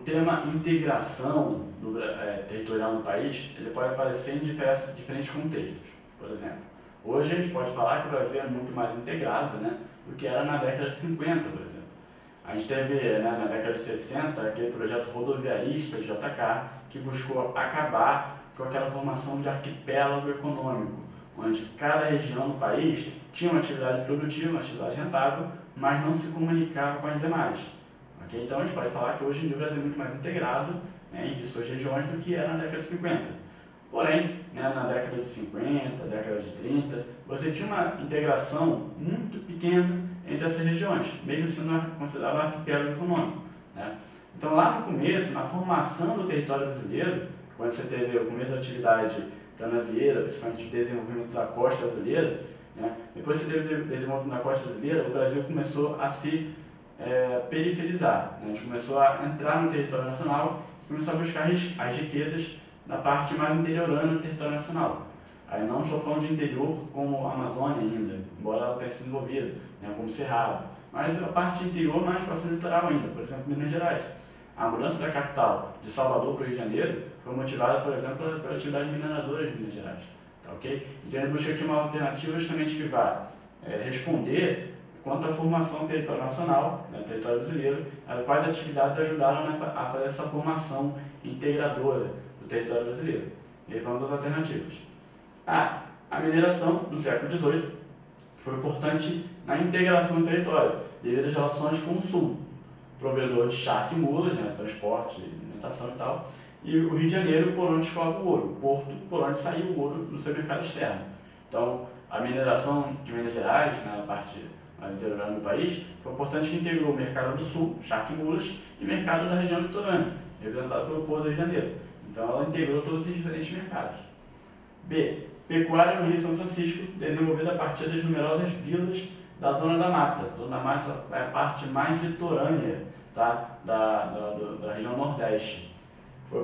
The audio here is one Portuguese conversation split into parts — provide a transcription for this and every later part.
tema integração territorial no país, ele pode aparecer em diferentes contextos. Por exemplo, hoje a gente pode falar que o Brasil é muito mais integrado, né, do que era na década de 50, por exemplo. A gente teve, né, na década de 60, aquele projeto rodoviarista de JK, que buscou acabar com aquela formação de arquipélago econômico, onde cada região do país tinha uma atividade produtiva, uma atividade rentável, mas não se comunicava com as demais. Okay? Então a gente pode falar que hoje em dia o Brasil é muito mais integrado, né, entre suas regiões do que era na década de 50. Porém, né, na década de 50, década de 30, você tinha uma integração muito pequena entre essas regiões, mesmo sendo considerado arquipélago econômico, né? Então lá no começo, na formação do território brasileiro, quando você teve o começo da atividade canavieira, principalmente o desenvolvimento da costa brasileira, né? Depois que você teve o desenvolvimento da costa brasileira, o Brasil começou a se periferizar, né? A gente começou a entrar no território nacional e começou a buscar as riquezas na parte mais interiorana do território nacional. Aí não estou falando de interior como a Amazônia ainda, embora ela tenha se desenvolvido, né, como Cerrado, mas a parte interior mais próxima do litoral ainda, por exemplo, Minas Gerais. A mudança da capital de Salvador para o Rio de Janeiro foi motivada, por exemplo, pela atividade mineradora de Minas Gerais. Tá, okay? Então ele busca aqui uma alternativa justamente que vá responder quanto à formação do território nacional, né, território brasileiro, quais atividades ajudaram a fazer essa formação integradora do território brasileiro. E aí vamos às alternativas. A mineração, no século XVIII, foi importante na integração do território, devido às relações com o sul, provedor de charque e mulas, né, transporte, alimentação e tal, e o Rio de Janeiro por onde escova o ouro, o porto por onde saiu o ouro do seu mercado externo. Então, a mineração em Minas Gerais, né, na parte mais interiorana do país, foi importante que integrou o mercado do sul, charque e mulas, e o mercado da região litorânea, representado pelo Porto do Rio de Janeiro. Então, ela integrou todos os diferentes mercados. B. Pecuária no Rio São Francisco, desenvolvida a partir das numerosas vilas da Zona da Mata. A Zona da Mata é a parte mais litorânea, tá, da região Nordeste. Foi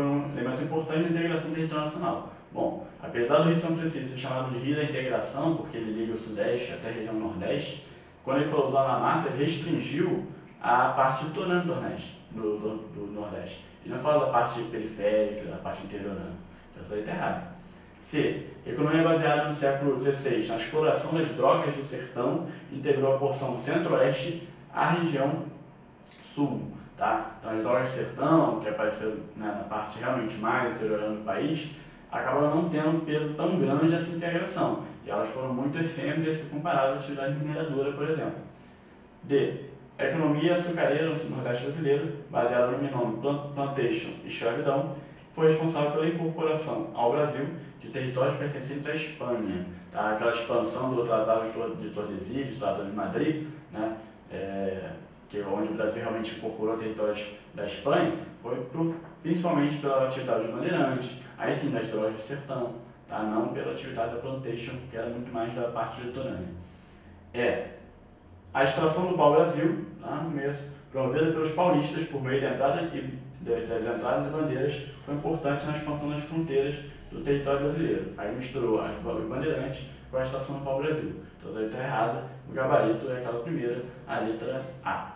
um elemento importante na integração territorial nacional. Bom, apesar do Rio São Francisco ser chamado de Rio da Integração, porque ele liga o Sudeste até a região Nordeste, quando ele falou Zona da Mata, ele restringiu a parte litorânea do Nordeste. Ele não fala da parte periférica, da parte interiorana. Então isso aí está errado. C. Economia baseada no século XVI na exploração das drogas do sertão, integrou a porção centro-oeste à região sul. Tá? Então as drogas do sertão, que apareceram, né, na parte realmente mais interiorana do país, acabaram não tendo um peso tão grande essa integração. E elas foram muito efêmeras se comparadas à atividade mineradora, por exemplo. D. A economia açucareira no Nordeste brasileiro, baseada no binômio plantation e escravidão, foi responsável pela incorporação ao Brasil de territórios pertencentes à Espanha. Tá? Aquela expansão do Tratado de Tordesilhas, do Tratado de Madrid, né? Onde o Brasil realmente incorporou territórios da Espanha, foi principalmente pela atividade dos bandeirantes, aí sim das drogas do sertão, tá? Não pela atividade da plantation, que era muito mais da parte litorânea. A extração do pau-brasil, lá no começo, promovida pelos paulistas por meio das entradas e bandeiras, foi importante na expansão das fronteiras do território brasileiro. Aí misturou os bandeirantes com a extração do pau-brasil. Então, isso aí está errado. O gabarito é aquela primeira, a letra A.